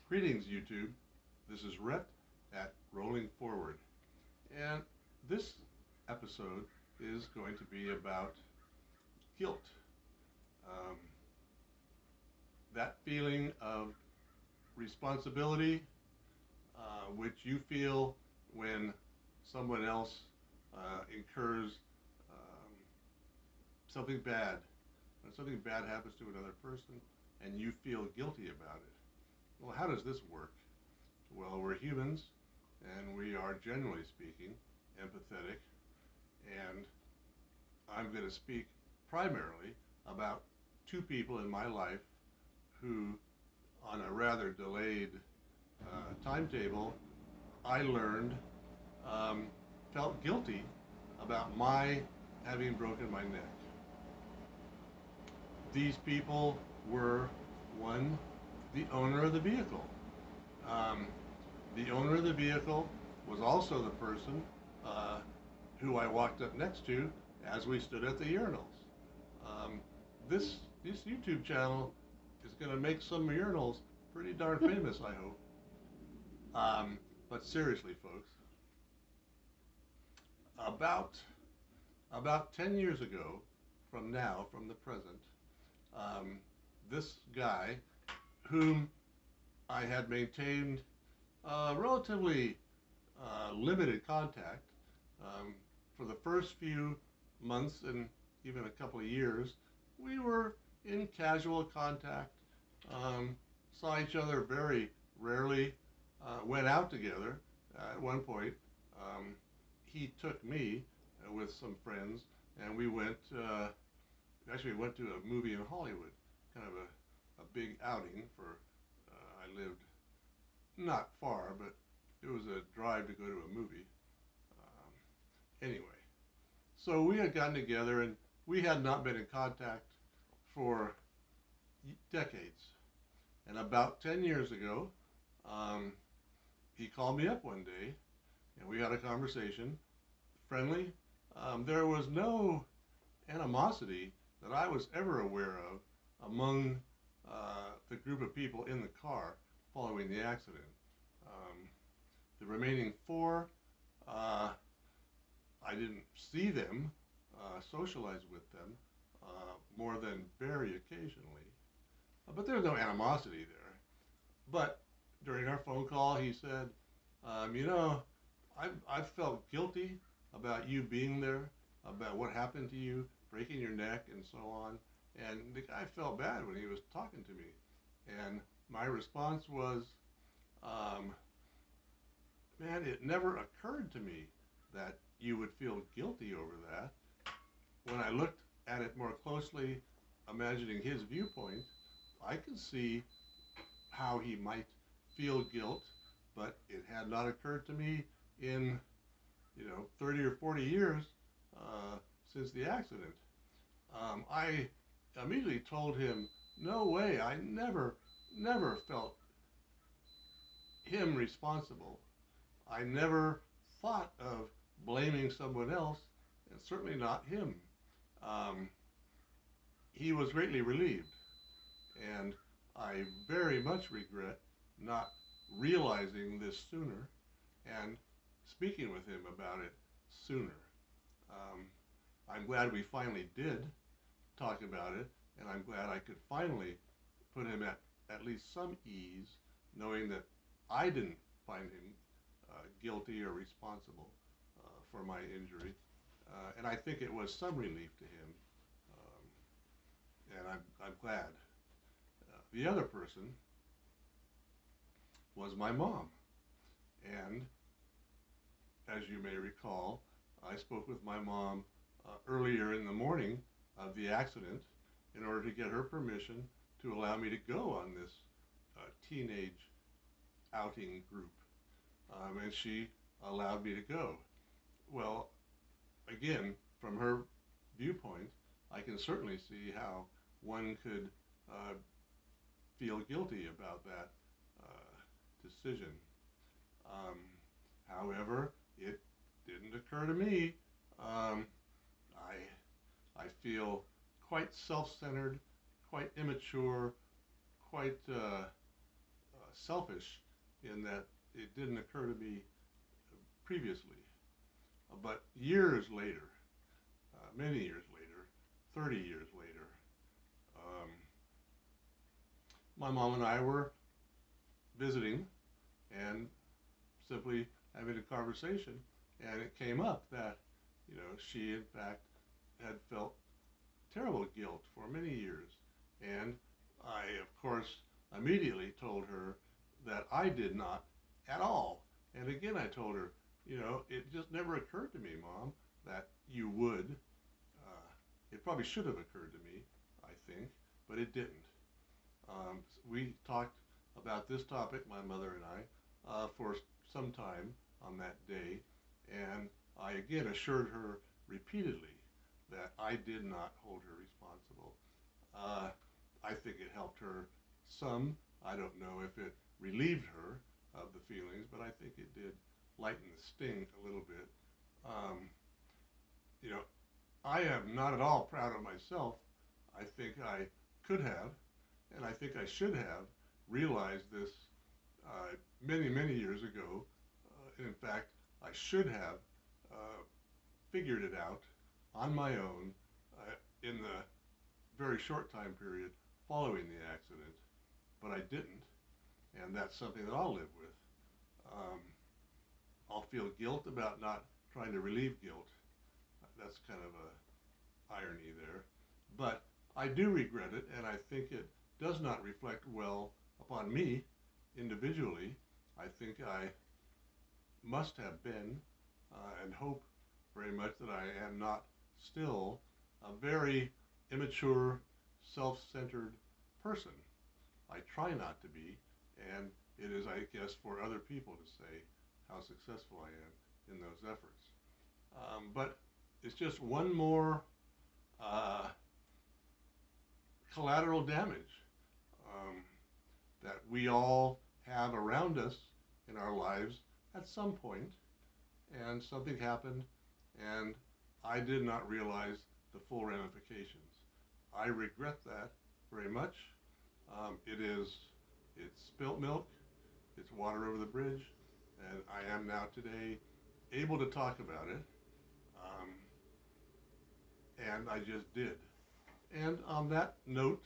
Greetings, YouTube. This is Rhett at Rolling Forward. And this episode is going to be about guilt. Um, that feeling of responsibility which you feel when someone else incurs um, something bad. When something bad happens to another person and you feel guilty about it. Well, how does this work? Well, we're humans, and we are, generally speaking, empathetic, and I'm going to speak primarily about two people in my life who, on a rather delayed timetable, I learned felt guilty about my having broken my neck. These people were, one, the owner of the vehicle. Um, The owner of the vehicle was also the person who I walked up next to as we stood at the urinals. Um, this YouTube channel is going to make some urinals pretty darn famous, I hope. But seriously, folks, about about 10 years ago, from the present, um, this guy, whom I had maintained relatively limited contact for the first few months and even a couple of years. We were in casual contact, saw each other very rarely, went out together. At one point, he took me with some friends, and we actually went to a movie in Hollywood, kind of a big outing for, I lived not far, but it was a drive to go to a movie. Anyway, so we had gotten together and we had not been in contact for decades. And about 10 years ago, um, he called me up one day and we had a conversation, friendly. There was no animosity that I was ever aware of among the group of people in the car following the accident. The remaining four, I didn't see them, socialize with them, more than very occasionally. But there was no animosity there. But during our phone call, he said, you know, I've felt guilty about you being there, about what happened to you, breaking your neck and so on. And the guy felt bad when he was talking to me. And my response was, um, man, it never occurred to me that you would feel guilty over that. When I looked at it more closely, imagining his viewpoint, I could see how he might feel guilt, but it had not occurred to me in, 30 or 40 years since the accident. I immediately told him, no way, I never felt him responsible. I never thought of blaming someone else, and certainly not him. Um, he was greatly relieved, and I very much regret not realizing this sooner and speaking with him about it sooner. Um, I'm glad we finally did talk about it, and I'm glad I could finally put him at least some ease, knowing that I didn't find him guilty or responsible for my injury. And I think it was some relief to him, and I'm glad. The other person was my mom. And as you may recall, I spoke with my mom earlier in the morning of the accident in order to get her permission to allow me to go on this teenage outing group. And she allowed me to go. Well, again, from her viewpoint, I can certainly see how one could feel guilty about that decision. Um, However, it didn't occur to me. Um, I feel quite self-centered, quite immature, quite selfish in that it didn't occur to me previously. But years later, many years later, 30 years later, um, my mom and I were visiting and simply having a conversation, and it came up that, she in fact had felt terrible guilt for many years. And I, of course, immediately told her that I did not at all. And again, I told her, it just never occurred to me, Mom, that you would. It probably should have occurred to me, I think, but it didn't. We talked about this topic, my mother and I, for some time on that day, and I again assured her repeatedly that I did not hold her responsible. Uh, I think it helped her some. I don't know if it relieved her of the feelings, but I think it did lighten the sting a little bit. Um, you know, I am not at all proud of myself. I think I could have, and I think I should have realized this many, many years ago. In fact, I should have uh, figured it out on my own in the very short time period following the accident, but I didn't, and that's something that I'll live with. Um, I'll feel guilt about not trying to relieve guilt. That's kind of a irony there, but I do regret it, and I think it does not reflect well upon me individually. I think I must have been, and hope very much that I am not still a very immature, self-centered person. I try not to be, and it is, I guess, for other people to say how successful I am in those efforts. But it's just one more uh, collateral damage um, that we all have around us in our lives at some point, and something happened, and I did not realize the full ramifications. I regret that very much. It's spilt milk, it's water over the bridge, and I am now today able to talk about it, um, and I just did. And on that note,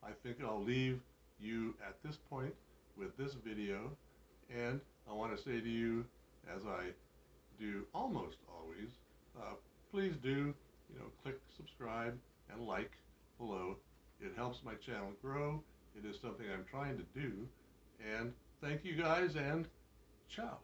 I think I'll leave you at this point with this video, and I want to say to you, as I do almost always, uh, please do, click subscribe and like below. It helps my channel grow. It is something I'm trying to do. And thank you guys, and ciao.